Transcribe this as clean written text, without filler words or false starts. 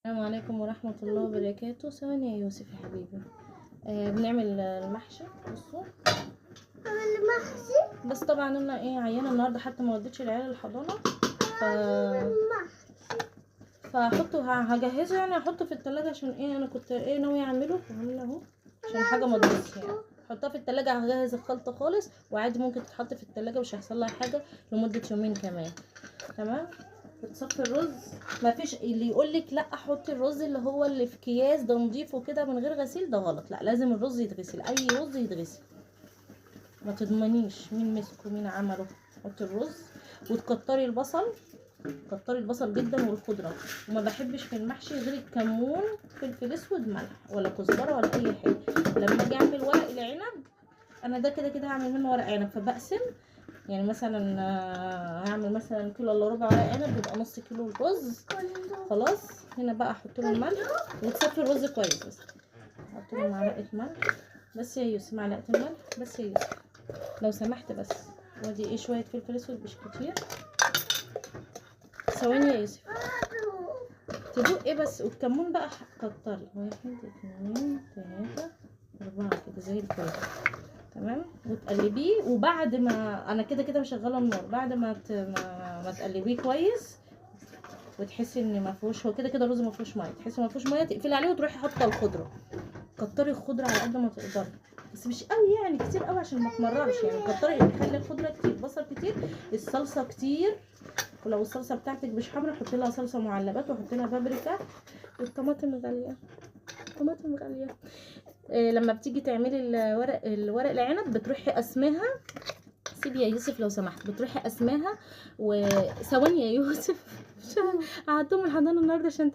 السلام عليكم ورحمة الله وبركاته. ثواني يا يوسف يا حبيبي. بنعمل المحشي. بصوا المحشي، بس طبعا انا عيانة النهارده، حتى ما وديتش العيال الحضانة. فهحطه هجهزه، يعني هحطه في التلاجة عشان انا كنت ناوية اعمله وعامله اهو عشان حاجة ما تبص. يعني حطها في التلاجة، هجهز الخلطة خالص، وعادي ممكن تتحط في التلاجة مش هيحصل لها حاجة لمدة يومين كمان. تمام. بتصفي الرز. ما فيش اللي يقول لك لا حطي الرز اللي هو اللي في اكياس ده نضيف وكده من غير غسيل، ده غلط. لا، لازم الرز يتغسل، اي رز يتغسل. ما تضمنيش مين مسكه مين عمله. حطي الرز وتكتري البصل، كتري البصل جدا والخضره. وما بحبش في المحشي غير الكمون، فلفل اسود، ملح، ولا كزبره ولا اي حاجه. لما اجي اعمل ورق العنب، انا ده كده كده هعمل منه ورق عنب، فبقسم. يعني مثلا هعمل مثلا كيلو الا ربع ورق عنب، يبقى نص كيلو رز. خلاص. هنا بقى احط له الملح وتصفي الرز كويس. بس احط له معلقه ملح بس يا يوسف، معلقه الملح بس يا يوسف لو سمحت. بس وادي شويه فلفل اسود مش كتير. ثواني يا يوسف تدوق بس. والكمون بقى كتري، 1 2 3 4 كده زي الفل. تمام. وتقلبيه، وبعد ما انا كده كده مشغله النار، بعد ما تقلبيه كويس وتحسي ان ما فيهوش، هو كده كده الرز ما فيهوش ميه، تحسي ما فيهوش ميه، تقفلي عليه وتروحي حاطه الخضره. كتري الخضره على قد ما تقدري، بس مش قوي يعني كتير قوي عشان ما تمررش. يعني كتري، خلي الخضره كتير، بصل كتير، الصلصه كتير. ولو الصلصه بتاعتك مش حمرا حطي لها صلصه معلبات، وحطي لها بابريكا. والطماطم غاليه، الطماطم غاليه. لما بتيجي تعملي الورق العنب بتروحي قسمها. سيبي يا يوسف لو سمحت، بتروحي قسمها. وثواني يا يوسف هعدهم الحضانه النهارده عشان